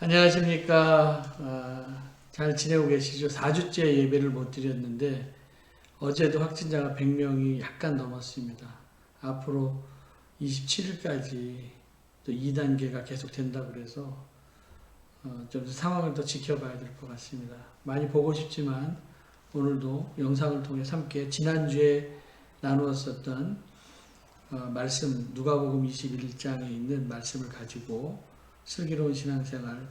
안녕하십니까. 잘 지내고 계시죠? 4주째 예배를 못 드렸는데 어제도 확진자가 100명이 약간 넘었습니다. 앞으로 27일까지 또 2단계가 계속 된다고 그래서 좀 상황을 더 지켜봐야 될 것 같습니다. 많이 보고 싶지만 오늘도 영상을 통해 함께 지난주에 나누었었던 말씀 누가복음 21장에 있는 말씀을 가지고 슬기로운 신앙생활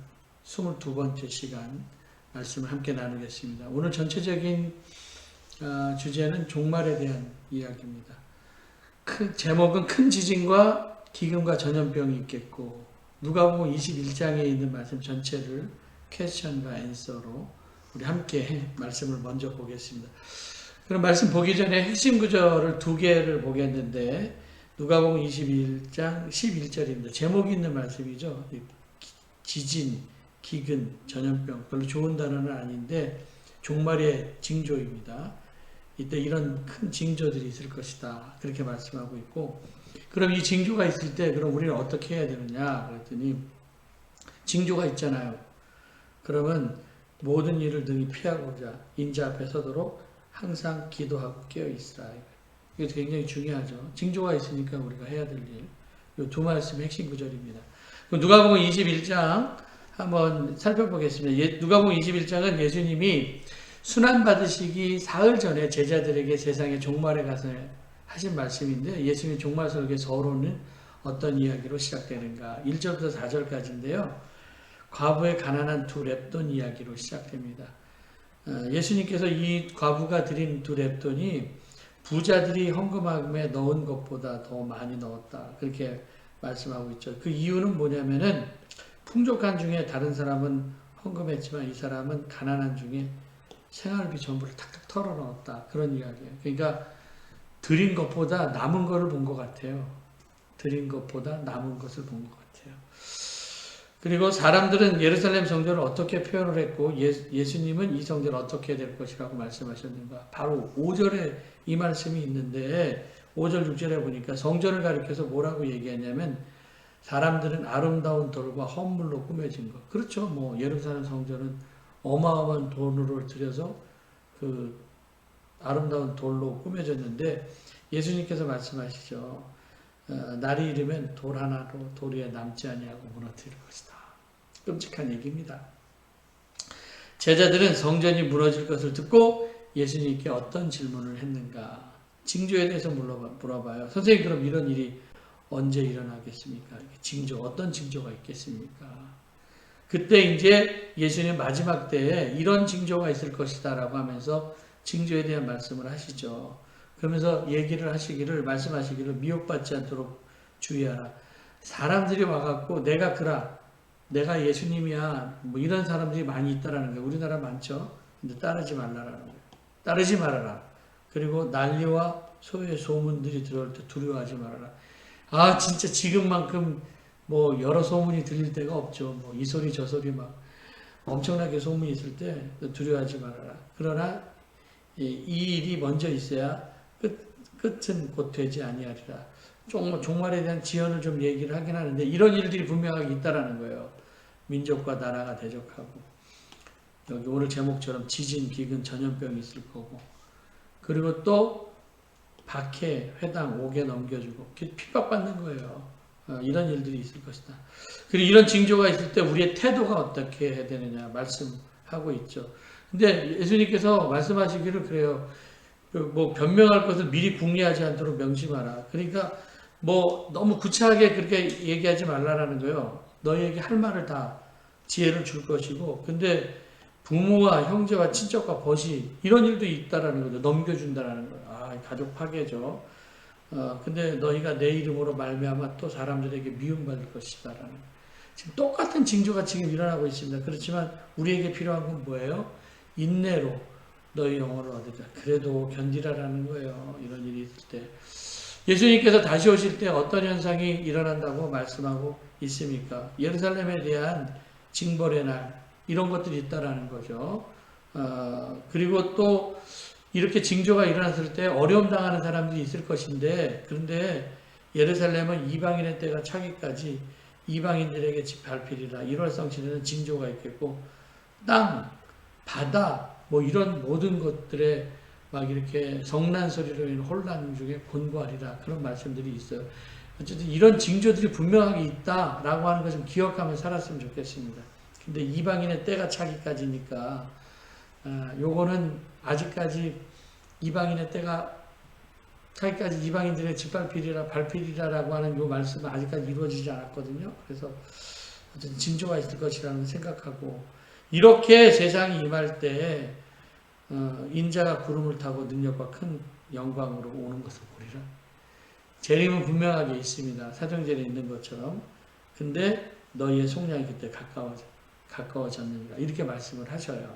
22번째 시간 말씀을 함께 나누겠습니다. 오늘 전체적인 주제는 종말에 대한 이야기입니다. 제목은 큰 지진과 기근과 전염병이 있겠고 누가복음 21장에 있는 말씀 전체를 퀘스천과 앤서로 우리 함께 말씀을 먼저 보겠습니다. 그럼 말씀 보기 전에 핵심 구절을 두 개를 보겠는데 누가복음 21장 11절입니다. 제목이 있는 말씀이죠. 지진, 기근, 전염병 별로 좋은 단어는 아닌데 종말의 징조입니다. 이때 이런 큰 징조들이 있을 것이다. 그렇게 말씀하고 있고 그럼 이 징조가 있을 때 그럼 우리는 어떻게 해야 되느냐 그랬더니 징조가 있잖아요. 그러면 모든 일을 능히 피하고자 인자 앞에 서도록 항상 기도하고 깨어 있으라. 이게 굉장히 중요하죠. 징조가 있으니까 우리가 해야 될 일. 이 두 말씀의 핵심 구절입니다. 누가복음 21장 한번 살펴보겠습니다. 누가복음 21장은 예수님이 순환 받으시기 사흘 전에 제자들에게 세상의 종말에 가서 하신 말씀인데 예수님 종말 설교 서론은 어떤 이야기로 시작되는가? 1절부터 4절까지인데요. 과부의 가난한 두 렙돈 이야기로 시작됩니다. 예수님께서 이 과부가 드린 두 렙돈이 부자들이 헌금함에 넣은 것보다 더 많이 넣었다. 그렇게 말씀하고 있죠. 그 이유는 뭐냐면은 풍족한 중에 다른 사람은 헌금했지만 이 사람은 가난한 중에 생활비 전부를 탁탁 털어 넣었다. 그런 이야기예요. 그러니까 드린 것보다 남은 것을 본 것 같아요. 드린 것보다 남은 것을 본 것 같아요. 그리고 사람들은 예루살렘 성전을 어떻게 표현을 했고 예수님은 이 성전을 어떻게 될 것이라고 말씀하셨는가. 바로 5절에 이 말씀이 있는데 5절 6절에 보니까 성전을 가리켜서 뭐라고 얘기했냐면 사람들은 아름다운 돌과 헌물로 꾸며진 것. 그렇죠. 뭐 예루살렘 성전은 어마어마한 돈으로 들여서 그 아름다운 돌로 꾸며졌는데 예수님께서 말씀하시죠. 날이 이르면 돌 하나로 도리에 남지 아니하고 무너뜨릴 것이다. 끔찍한 얘기입니다. 제자들은 성전이 무너질 것을 듣고 예수님께 어떤 질문을 했는가? 징조에 대해서 물어봐요. 선생님 그럼 이런 일이 언제 일어나겠습니까? 징조, 어떤 징조가 있겠습니까? 그때 이제 예수님 마지막 때에 이런 징조가 있을 것이다 라고 하면서 징조에 대한 말씀을 하시죠. 그러면서 말씀하시기를 미혹받지 않도록 주의하라. 사람들이 와갖고 내가 그라, 내가 예수님이야, 뭐 이런 사람들이 많이 있다라는 거예요. 우리나라 많죠? 근데 따르지 말라라는 거예요. 따르지 말아라. 그리고 난리와 소외 소문들이 들어올 때 두려워하지 말아라. 아, 진짜 지금만큼 뭐 여러 소문이 들릴 때가 없죠. 뭐 이 소리 저 소리 막 엄청나게 소문이 있을 때 두려워하지 말아라. 그러나 이 일이 먼저 있어야 끝은 곧 되지 아니하리라. 종말에 대한 지연을 좀 얘기를 하긴 하는데 이런 일들이 분명하게 있다라는 거예요. 민족과 나라가 대적하고 여기 오늘 제목처럼 지진, 기근, 전염병이 있을 거고 그리고 또 박해, 회당, 옥에 넘겨주고 핍박받는 거예요. 이런 일들이 있을 것이다. 그리고 이런 징조가 있을 때 우리의 태도가 어떻게 해야 되느냐 말씀하고 있죠. 근데 예수님께서 말씀하시기를 그래요. 뭐 변명할 것을 미리 궁리하지 않도록 명심하라. 그러니까 뭐 너무 구차하게 그렇게 얘기하지 말라라는 거예요. 너희에게 할 말을 다 지혜를 줄 것이고 근데 부모와 형제와 친척과 벗이 이런 일도 있다라는 거죠. 넘겨준다라는 거예요. 아, 가족 파괴죠. 근데 너희가 내 이름으로 말미암아 또 사람들에게 미움받을 것이다라는 거예요. 지금 똑같은 징조가 지금 일어나고 있습니다. 그렇지만 우리에게 필요한 건 뭐예요? 인내로 너희 영혼을 얻으자. 그래도 견디라라는 거예요. 이런 일이 있을 때. 예수님께서 다시 오실 때 어떤 현상이 일어난다고 말씀하고 있습니까? 예루살렘에 대한 징벌의 날 이런 것들이 있다라는 거죠. 그리고 또 이렇게 징조가 일어났을 때 어려움 당하는 사람들이 있을 것인데 그런데 예루살렘은 이방인의 때가 차기까지 이방인들에게 발필이라. 일월성 지내는 징조가 있겠고, 땅, 바다, 뭐 이런 모든 것들에 막 이렇게 성난 소리로 인한 혼란 중에 곤고하리라. 그런 말씀들이 있어요. 어쨌든 이런 징조들이 분명하게 있다라고 하는 것을 기억하며 살았으면 좋겠습니다. 근데 이방인의 때가 차기까지니까, 요거는 아직까지 이방인의 때가 차기까지 이방인들의 짓밟히리라, 발필이라라고 하는 요 말씀은 아직까지 이루어지지 않았거든요. 그래서 어쨌든 징조가 있을 것이라는 생각하고, 이렇게 세상이 임할 때 인자가 구름을 타고 능력과 큰 영광으로 오는 것을 보리라. 재림은 분명하게 있습니다. 사도행전에 있는 것처럼. 근데 너희의 속량이 그때 가까워졌느니라. 이렇게 말씀을 하셔요.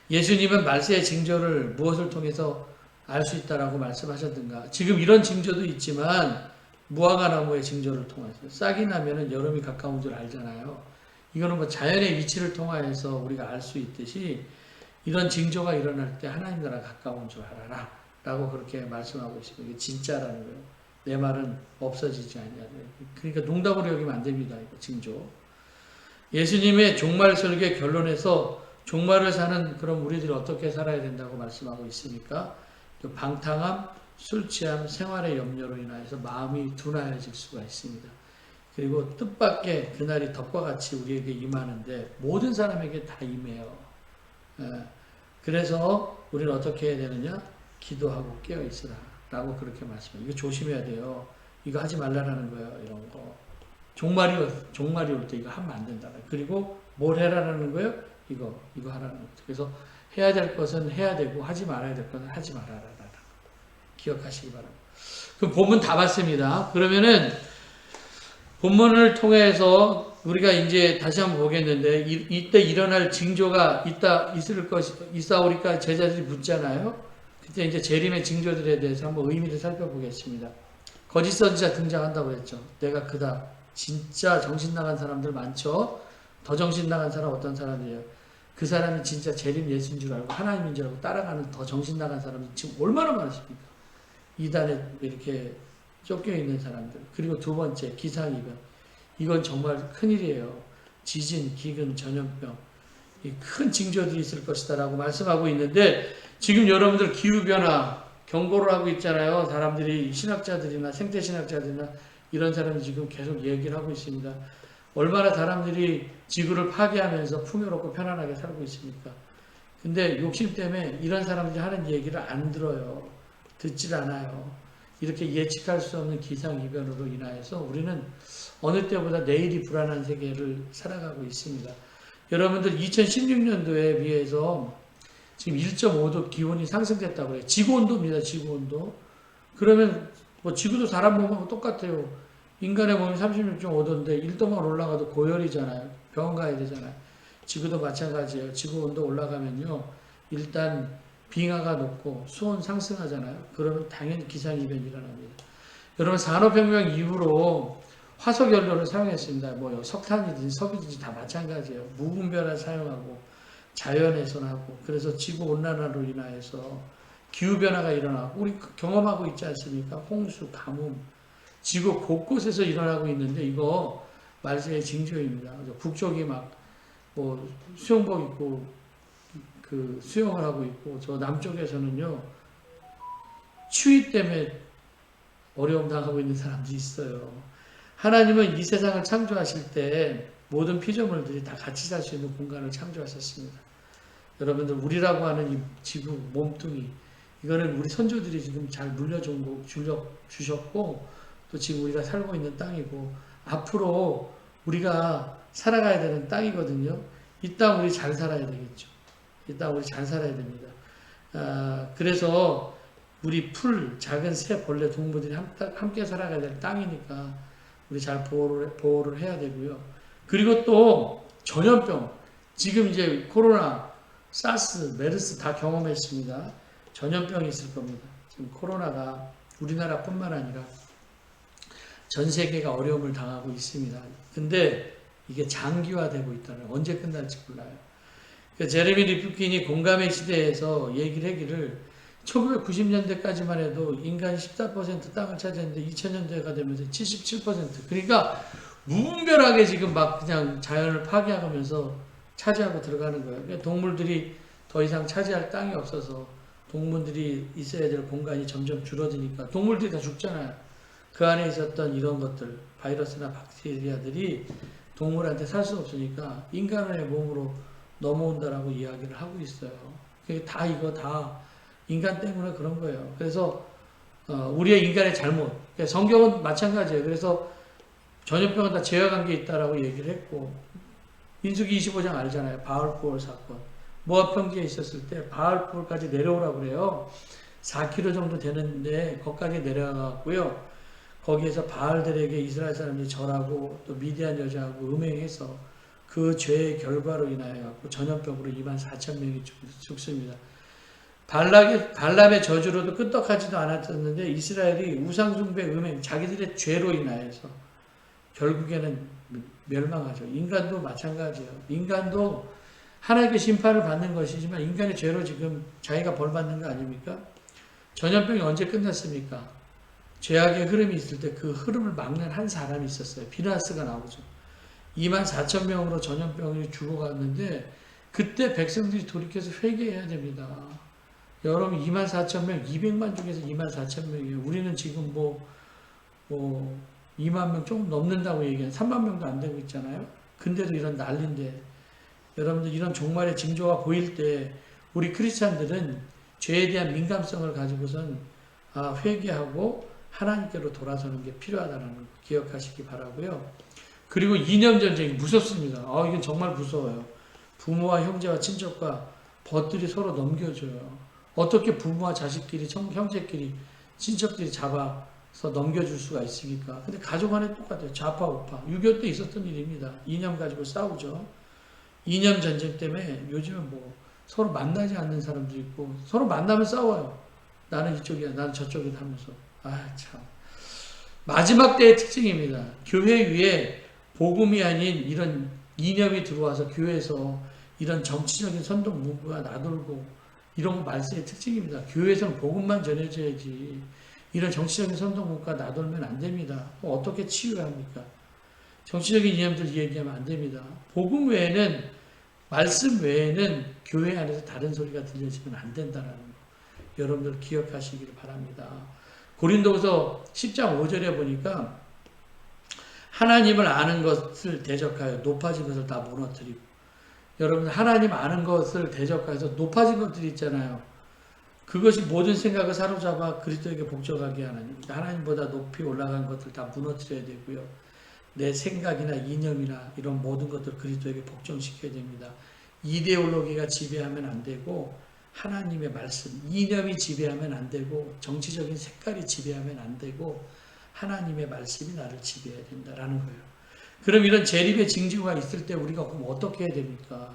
예수님은 말세의 징조를 무엇을 통해서 알 수 있다라고 말씀하셨던가. 지금 이런 징조도 있지만 무화과나무의 징조를 통해서 싹이 나면은 여름이 가까운 줄 알잖아요. 이거는 뭐 자연의 위치를 통하여서 우리가 알 수 있듯이 이런 징조가 일어날 때 하나님 나라 가까운 줄 알아라 라고 그렇게 말씀하고 있습니다. 이게 진짜라는 거예요. 내 말은 없어지지 않냐. 그러니까 농담으로 여기면 안 됩니다. 이거 징조. 예수님의 종말 설계 결론에서 종말을 사는 그럼 우리들이 어떻게 살아야 된다고 말씀하고 있으니까 방탕함, 술 취함, 생활의 염려로 인하여서 마음이 둔하여질 수가 있습니다. 그리고 뜻밖의 그날이 덕과 같이 우리에게 임하는데 모든 사람에게 다 임해요. 그래서 우리는 어떻게 해야 되느냐? 기도하고 깨어있으라 라고 그렇게 말씀해요. 이거 조심해야 돼요. 이거 하지 말라라는 거예요. 이런 거. 종말이 올 때 이거 하면 안 된다. 그리고 뭘 해라라는 거예요? 이거 하라는 거죠. 그래서 해야 될 것은 해야 되고 하지 말아야 될 것은 하지 말아라. 기억하시기 바랍니다. 그럼 본문 다 봤습니다. 그러면은 본문을 통해서 우리가 이제 다시 한번 보겠는데 이때 일어날 징조가 있사오리까 제자들이 묻잖아요. 그때 이제 재림의 징조들에 대해서 한번 의미를 살펴보겠습니다. 거짓 선지자 등장한다고 했죠. 내가 그다. 진짜 정신 나간 사람들 많죠. 더 정신 나간 사람 어떤 사람이에요? 그 사람이 진짜 재림 예수인 줄 알고 하나님인 줄 알고 따라가는 더 정신 나간 사람이 지금 얼마나 많으십니까? 이단에 이렇게 쫓겨 있는 사람들. 그리고 두 번째 기상이변. 이건 정말 큰일이에요. 지진, 기근, 전염병. 이 큰 징조들이 있을 것이다 라고 말씀하고 있는데 지금 여러분들 기후변화 경고를 하고 있잖아요. 사람들이 신학자들이나 생태신학자들이나 이런 사람이 지금 계속 얘기를 하고 있습니다. 얼마나 사람들이 지구를 파괴하면서 풍요롭고 편안하게 살고 있습니까? 근데 욕심 때문에 이런 사람들이 하는 얘기를 안 들어요. 듣질 않아요. 이렇게 예측할 수 없는 기상이변으로 인하여서 우리는 어느 때보다 내일이 불안한 세계를 살아가고 있습니다. 여러분들 2016년도에 비해서 지금 1.5도 기온이 상승됐다고 그래요. 지구온도입니다. 지구온도. 그러면 뭐 지구도 사람 몸하고 똑같아요. 인간의 몸이 36.5도인데 1도만 올라가도 고열이잖아요. 병원 가야 되잖아요. 지구도 마찬가지예요. 지구온도 올라가면요. 일단 빙하가 높고 수온 상승하잖아요. 그러면 당연히 기상이변이 일어납니다. 여러분 산업혁명 이후로 화석연료를 사용했습니다. 뭐 석탄이든지 석유든지 다 마찬가지예요. 무분별하게 사용하고 자연훼손하고 그래서 지구온난화로 인하여서 기후변화가 일어나고 우리 경험하고 있지 않습니까? 홍수, 가뭄 지구 곳곳에서 일어나고 있는데 이거 말세의 징조입니다. 북쪽이 막 뭐 수영복 입고 그 수영을 하고 있고 저 남쪽에서는요 추위 때문에 어려움 당하고 있는 사람들이 있어요. 하나님은 이 세상을 창조하실 때 모든 피조물들이 다 같이 살 수 있는 공간을 창조하셨습니다. 여러분들 우리라고 하는 이 지구 몸뚱이 이거는 우리 선조들이 지금 잘 주셨고 또 지금 우리가 살고 있는 땅이고 앞으로 우리가 살아가야 되는 땅이거든요. 이 땅 우리 잘 살아야 되겠죠. 이 땅 우리 잘 살아야 됩니다. 그래서 우리 풀, 작은 새, 벌레, 동물들이 함께 살아가야 될 땅이니까 우리 잘 보호를 해야 되고요. 그리고 또 전염병, 지금 이제 코로나, 사스, 메르스 다 경험했습니다. 전염병이 있을 겁니다. 지금 코로나가 우리나라뿐만 아니라 전 세계가 어려움을 당하고 있습니다. 근데 이게 장기화되고 있다는 언제 끝날지 몰라요. 그러니까 제레미 리프킨이 공감의 시대에서 얘기를 하기를 1990년대까지만 해도 인간이 14% 땅을 차지했는데 2000년대가 되면서 77%. 그러니까 무분별하게 지금 막 그냥 자연을 파괴하면서 차지하고 들어가는 거예요. 그러니까 동물들이 더 이상 차지할 땅이 없어서 동물들이 있어야 될 공간이 점점 줄어드니까 동물들이 다 죽잖아요. 그 안에 있었던 이런 것들, 바이러스나 박테리아들이 동물한테 살 수 없으니까 인간의 몸으로 넘어온다라고 이야기를 하고 있어요. 그게 다 이거 다 인간 때문에 그런 거예요. 그래서 우리의 인간의 잘못. 그러니까 성경은 마찬가지예요. 그래서 전염병은 다 죄와 관계 있다라고 얘기를 했고 민수기 25장 알잖아요. 바알포올 사건. 모압 평지에 있었을 때 바알포올까지 내려오라고 그래요. 4km 정도 되는데 거기까지 내려가고요. 거기에서 바알들에게 이스라엘 사람들이 절하고 또 미디안 여자하고 음행해서 그 죄의 결과로 인하여 전염병으로 24,000명이 죽습니다. 발람의 저주로도 끄떡하지도 않았었는데 이스라엘이 우상숭배 음행 자기들의 죄로 인하여서 결국에는 멸망하죠. 인간도 마찬가지예요. 인간도 하나님께 심판을 받는 것이지만 인간의 죄로 지금 자기가 벌받는 거 아닙니까? 전염병이 언제 끝났습니까? 죄악의 흐름이 있을 때 그 흐름을 막는 한 사람이 있었어요. 비나스가 나오죠. 24,000명으로 전염병이 죽어갔는데 그때 백성들이 돌이켜서 회개해야 됩니다. 여러분 24,000명, 200만 중에서 24,000명이에요. 우리는 지금 뭐 2만 명 조금 넘는다고 얘기하는 3만 명도 안 되고 있잖아요. 근데도 이런 난리인데 여러분들 이런 종말의 징조가 보일 때 우리 크리스찬들은 죄에 대한 민감성을 가지고선 회개하고 하나님께로 돌아서는 게 필요하다는 걸 기억하시기 바라고요. 그리고 이념전쟁이 무섭습니다. 이건 정말 무서워요. 부모와 형제와 친척과 벗들이 서로 넘겨줘요. 어떻게 부모와 자식끼리, 형제끼리, 친척끼리 잡아서 넘겨줄 수가 있습니까? 근데 가족 안에 똑같아요. 좌파, 우파. 6.25 때 있었던 일입니다. 이념 가지고 싸우죠. 이념 전쟁 때문에 요즘은 뭐 서로 만나지 않는 사람도 있고 서로 만나면 싸워요. 나는 이쪽이야, 나는 저쪽이다 하면서. 참. 마지막 때의 특징입니다. 교회 위에 복음이 아닌 이런 이념이 들어와서 교회에서 이런 정치적인 선동 문구가 나돌고 이런 거 말세의 특징입니다. 교회에서는 복음만 전해져야지 이런 정치적인 선동 문구가 나돌면 안 됩니다. 어떻게 치유해야 합니까? 정치적인 이념들 얘기하면 안 됩니다. 복음 외에는 말씀 외에는 교회 안에서 다른 소리가 들려지면 안 된다는 거 여러분들 기억하시기를 바랍니다. 고린도후서 10장 5절에 보니까 하나님을 아는 것을 대적하여 높아진 것을 다 무너뜨리고 여러분 하나님 아는 것을 대적해서 높아진 것들이 있잖아요. 그것이 모든 생각을 사로잡아 그리스도에게 복종하게 하는 하나님보다 높이 올라간 것들 다 무너뜨려야 되고요. 내 생각이나 이념이나 이런 모든 것들 그리스도에게 복종시켜야 됩니다. 이데올로기가 지배하면 안 되고 하나님의 말씀, 이념이 지배하면 안 되고 정치적인 색깔이 지배하면 안 되고 하나님의 말씀이 나를 지배해야 된다라는 거예요. 그럼 이런 재림의 징조가 있을 때 우리가 그럼 어떻게 해야 됩니까?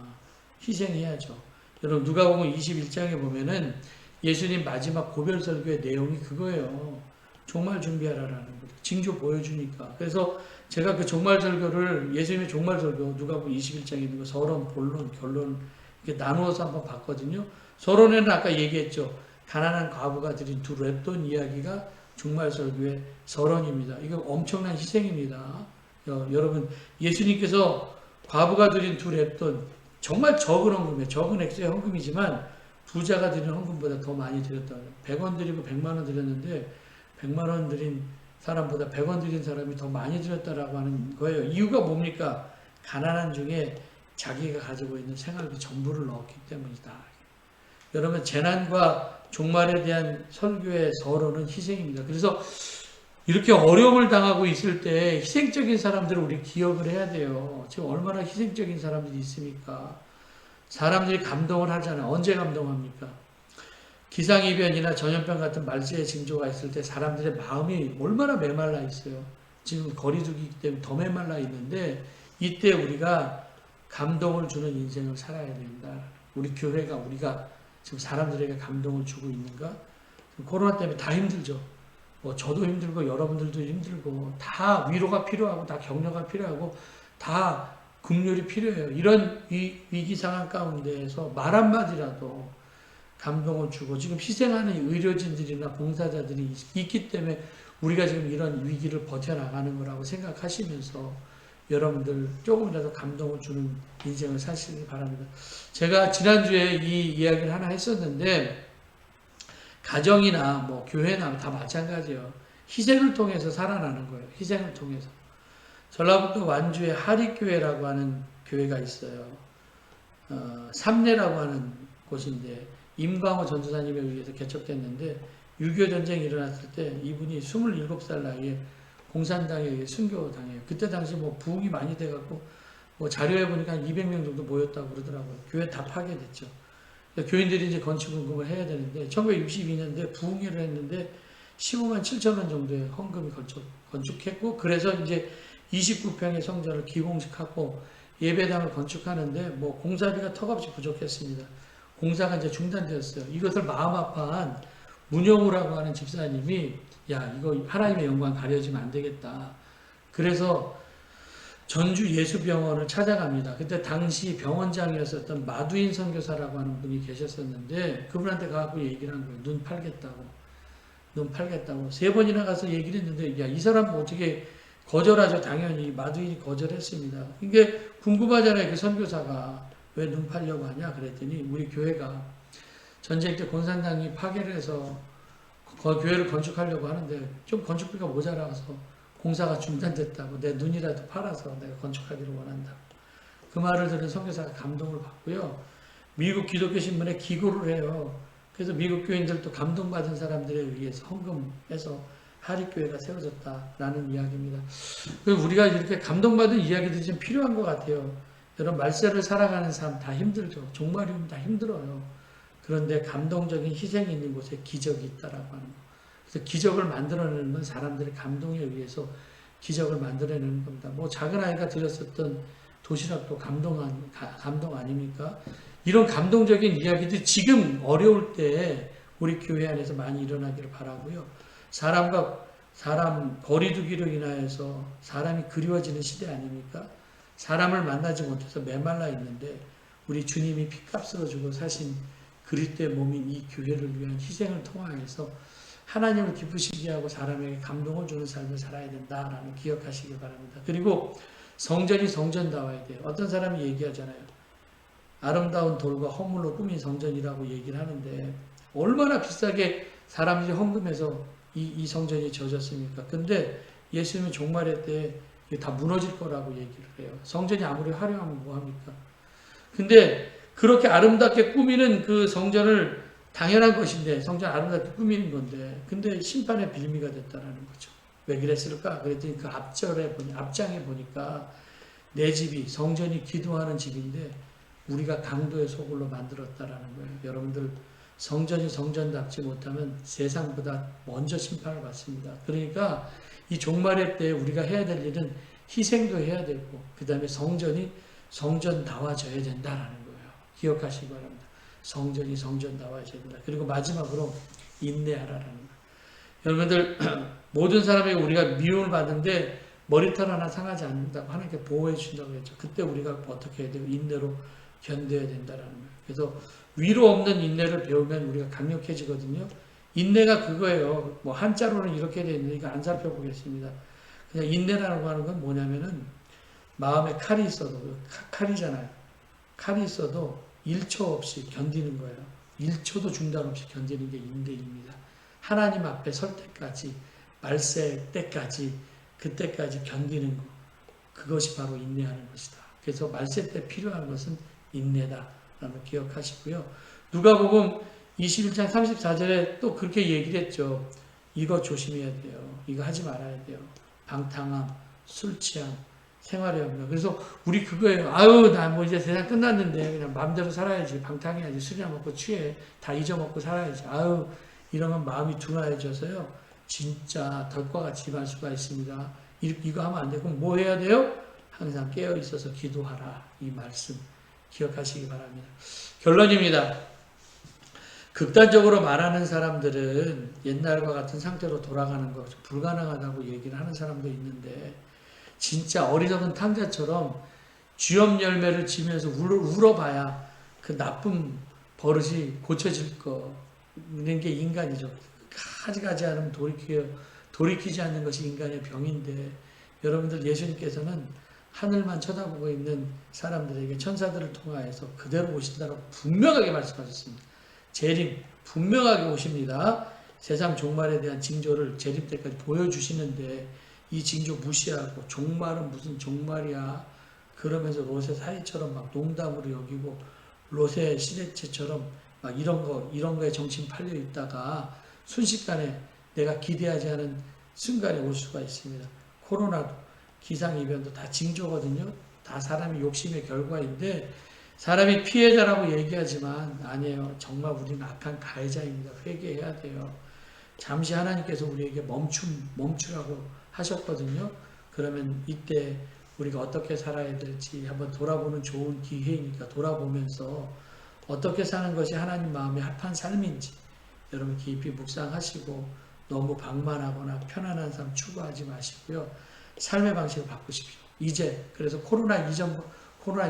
희생해야죠. 여러분 누가복음 21장에 보면은 예수님 마지막 고별 설교의 내용이 그거예요. 종말 준비하라라는 거죠. 징조 보여주니까. 그래서 제가 그 종말 설교를 예수님의 종말 설교 누가복음 21장에 있는 거 서론, 본론, 결론 이렇게 나누어서 한번 봤거든요. 서론에는 아까 얘기했죠. 가난한 과부가 드린 두 랩돈 이야기가 종말 설교의 서론입니다. 이거 엄청난 희생입니다. 여러분 예수님께서 과부가 드린 두 랩돈 정말 적은 헌금이에요. 적은 액수의 헌금이지만 부자가 드린 헌금보다 더 많이 드렸다고 해요. 100원 드리고 100만 원 드렸는데 100만 원 드린 사람보다 100원 드린 사람이 더 많이 드렸다라고 하는 거예요. 이유가 뭡니까? 가난한 중에 자기가 가지고 있는 생활비 전부를 넣었기 때문이다. 여러분 재난과 종말에 대한 설교의 서론은 희생입니다. 그래서 이렇게 어려움을 당하고 있을 때 희생적인 사람들을 우리 기억을 해야 돼요. 지금 얼마나 희생적인 사람들이 있습니까? 사람들이 감동을 하잖아요. 언제 감동합니까? 기상이변이나 전염병 같은 말세의 징조가 있을 때 사람들의 마음이 얼마나 메말라 있어요. 지금 거리두기 때문에 더 메말라 있는데 이때 우리가 감동을 주는 인생을 살아야 된다. 우리 교회가 우리가 지금 사람들에게 감동을 주고 있는가? 코로나 때문에 다 힘들죠. 저도 힘들고 여러분들도 힘들고 다 위로가 필요하고 다 격려가 필요하고 다 긍휼이 필요해요. 이런 위기 상황 가운데에서 말 한마디라도 감동을 주고 지금 희생하는 의료진들이나 봉사자들이 있기 때문에 우리가 지금 이런 위기를 버텨나가는 거라고 생각하시면서 여러분들 조금이라도 감동을 주는 인생을 사시기 바랍니다. 제가 지난주에 이 이야기를 하나 했었는데, 가정이나 뭐 교회나 다 마찬가지예요. 희생을 통해서 살아나는 거예요. 희생을 통해서. 전라북도 완주에 하립교회라고 하는 교회가 있어요. 삼례라고 하는 곳인데, 임광호 전도사님에 의해서 개척됐는데, 6.25 전쟁이 일어났을 때 이분이 27살 나이에 공산당에 의해 순교당해요. 그때 당시 뭐 부흥이 많이 돼갖고, 뭐 자료에 보니까 한 200명 정도 모였다고 그러더라고요. 교회 다 파괴됐죠. 교인들이 이제 건축헌금을 해야 되는데, 1962년도에 부흥회를 했는데 15만 7천 원 정도의 헌금이 건축했고, 그래서 이제 29평의 성전을 기공식하고 예배당을 건축하는데 뭐 공사비가 턱없이 부족했습니다. 공사가 이제 중단되었어요. 이것을 마음 아파한 문영우라고 하는 집사님이, 야, 이거 하나님의 영광 가려지면 안 되겠다. 그래서 전주 예수병원을 찾아갑니다. 그때 당시 병원장이었었던 마두인 선교사라고 하는 분이 계셨었는데, 그분한테 가서 얘기를 한 거예요. 눈 팔겠다고. 눈 팔겠다고. 3번이나 가서 얘기를 했는데, 야, 이 사람 어떻게 거절하죠? 당연히 마두인이 거절했습니다. 이게 궁금하잖아요. 그 선교사가 왜 눈 팔려고 하냐 그랬더니, 우리 교회가 전쟁 때 공산당이 파괴를 해서 교회를 건축하려고 하는데 좀 건축비가 모자라서 공사가 중단됐다고, 내 눈이라도 팔아서 내가 건축하기를 원한다. 그 말을 들은 선교사가 감동을 받고요. 미국 기독교 신문에 기고를 해요. 그래서 미국 교인들도 감동받은 사람들에 의해서 헌금해서 하립교회가 세워졌다라는 이야기입니다. 우리가 이렇게 감동받은 이야기들이 좀 필요한 것 같아요. 여러분, 말세를 살아가는 삶 다 힘들죠. 종말이면 다 힘들어요. 그런데 감동적인 희생이 있는 곳에 기적이 있다라고 하는 거. 그래서 기적을 만들어내는 건 사람들의 감동에 의해서 기적을 만들어내는 겁니다. 뭐 작은 아이가 드렸었던 도시락도 감동 아닙니까? 이런 감동적인 이야기들이 지금 어려울 때 우리 교회 안에서 많이 일어나기를 바라고요. 사람과 사람 거리두기로 인하여서 사람이 그리워지는 시대 아닙니까? 사람을 만나지 못해서 메말라 있는데 우리 주님이 핏값으로 주고 사신 그리스도의 몸인 이 교회를 위한 희생을 통하여서 하나님을 기쁘시게 하고 사람에게 감동을 주는 삶을 살아야 된다라는 기억하시기 바랍니다. 그리고 성전이 성전다워야 돼요. 어떤 사람이 얘기하잖아요. 아름다운 돌과 허물로 꾸민 성전이라고 얘기를 하는데, 얼마나 비싸게 사람들이 헌금해서 이 성전이 지어졌습니까? 근데 예수님은 종말의 때 다 무너질 거라고 얘기를 해요. 성전이 아무리 화려하면 뭐합니까? 근데 그렇게 아름답게 꾸미는 그 성전을, 당연한 것인데 성전 아름답게 꾸미는 건데, 근데 심판의 빌미가 됐다라는 거죠. 왜 그랬을까? 그랬더니 그 앞장에 보니까 내 집이, 성전이 기도하는 집인데 우리가 강도의 소굴로 만들었다라는 거예요. 여러분들, 성전이 성전답지 못하면 세상보다 먼저 심판을 받습니다. 그러니까 이 종말의 때 우리가 해야 될 일은 희생도 해야 되고, 그 다음에 성전이 성전다워져야 된다라는 거예요. 기억하시기 바랍니다. 성전이 성전다워져야 된다. 그리고 마지막으로 인내하라라는 거예요. 여러분들, 모든 사람에게 우리가 미움을 받는데 머리털 하나 상하지 않는다고 하나님께 보호해 주신다고 했죠. 그때 우리가 어떻게 해야 돼요? 인내로 견뎌야 된다라는 거예요. 그래서 위로 없는 인내를 배우면 우리가 강력해지거든요. 인내가 그거예요. 뭐 한자로는 이렇게 되어 있는데 이거 안 살펴보겠습니다. 그냥 인내라고 하는 건 뭐냐면은, 마음에 칼이 있어도, 칼이잖아요. 칼이 있어도 1초 없이 견디는 거예요. 1초도 중단 없이 견디는 게 인내입니다. 하나님 앞에 설 때까지, 말세 때까지, 그때까지 견디는 것, 그것이 바로 인내하는 것이다. 그래서 말세 때 필요한 것은 인내다 라고 기억하시고요. 누가복음 21장 34절에 또 그렇게 얘기를 했죠. 이거 조심해야 돼요. 이거 하지 말아야 돼요. 방탕함, 술 취함, 생활의 염려. 그래서 우리 그거예요. 아유, 나 뭐 이제 세상 끝났는데 그냥 마음대로 살아야지. 방탕해야지. 술이나 먹고 취해. 다 잊어먹고 살아야지. 아유, 이러면 마음이 둔화해져서요. 진짜 덜과 같이 임할 수가 있습니다. 이거 하면 안 되고, 그럼 뭐 해야 돼요? 항상 깨어 있어서 기도하라. 이 말씀 기억하시기 바랍니다. 결론입니다. 극단적으로 말하는 사람들은 옛날과 같은 상태로 돌아가는 것 불가능하다고 얘기를 하는 사람도 있는데, 진짜 어리석은 탕자처럼 쥐엄 열매를 지면서 울어봐야 그 나쁜 버릇이 고쳐질 거는 게 인간이죠. 가지가지 않으면 돌이키지 않는 것이 인간의 병인데, 여러분들, 예수님께서는 하늘만 쳐다보고 있는 사람들에게 천사들을 통하여서 그대로 오신다고 분명하게 말씀하셨습니다. 재림 분명하게 오십니다. 세상 종말에 대한 징조를 재림 때까지 보여주시는데 이 징조 무시하고 종말은 무슨 종말이야 그러면서 롯의 사이처럼 막 농담으로 여기고 롯의 시대체처럼 막 이런 거에 정신 팔려 있다가 순식간에 내가 기대하지 않은 순간에 올 수가 있습니다. 코로나도 기상이변도 다 징조거든요. 다 사람의 욕심의 결과인데 사람이 피해자라고 얘기하지만 아니에요. 정말 우리는 악한 가해자입니다. 회개해야 돼요. 잠시 하나님께서 우리에게 멈추라고 하셨거든요. 그러면 이때 우리가 어떻게 살아야 될지 한번 돌아보는 좋은 기회이니까 돌아보면서 어떻게 사는 것이 하나님 마음에 합한 삶인지 여러분 깊이 묵상하시고 너무 방만하거나 편안한 삶 추구하지 마시고요. 삶의 방식을 바꾸십시오. 이제 그래서 코로나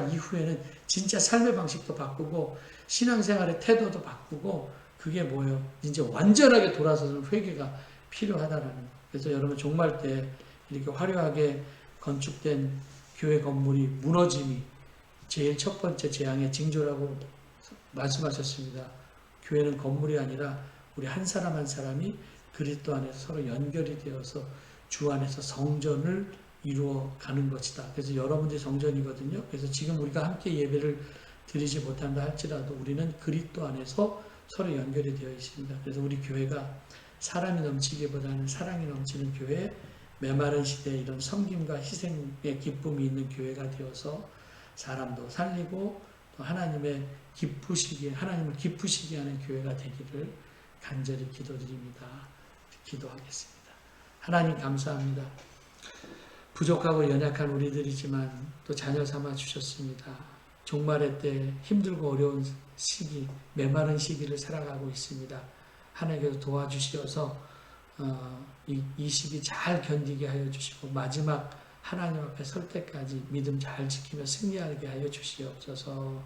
이후에는 진짜 삶의 방식도 바꾸고 신앙생활의 태도도 바꾸고 그게 뭐예요? 이제 완전하게 돌아서는 회개가 필요하다라는 거. 그래서 여러분 종말 때 이렇게 화려하게 건축된 교회 건물이 무너짐이 제일 첫 번째 재앙의 징조라고 말씀하셨습니다. 교회는 건물이 아니라 우리 한 사람 한 사람이 그리스도 안에서 서로 연결이 되어서 주 안에서 성전을 이루어 가는 것이다. 그래서 여러분들이 성전이거든요. 그래서 지금 우리가 함께 예배를 드리지 못한다 할지라도 우리는 그리스도 안에서 서로 연결이 되어 있습니다. 그래서 우리 교회가 사람이 넘치기보다는 사랑이 넘치는 교회, 메마른 시대에 이런 섬김과 희생의 기쁨이 있는 교회가 되어서 사람도 살리고 또 하나님을 기쁘시게 하는 교회가 되기를 간절히 기도드립니다. 기도하겠습니다. 하나님 감사합니다. 부족하고 연약한 우리들이지만 또 자녀 삼아 주셨습니다. 종말의 때 힘들고 어려운 시기, 메마른 시기를 살아가고 있습니다. 하나님께서 도와주시어서 이 시기 잘 견디게 하여 주시고 마지막 하나님 앞에 설 때까지 믿음 잘 지키며 승리하게 하여 주시옵소서.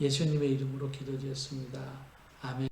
예수님의 이름으로 기도드렸습니다. 아멘.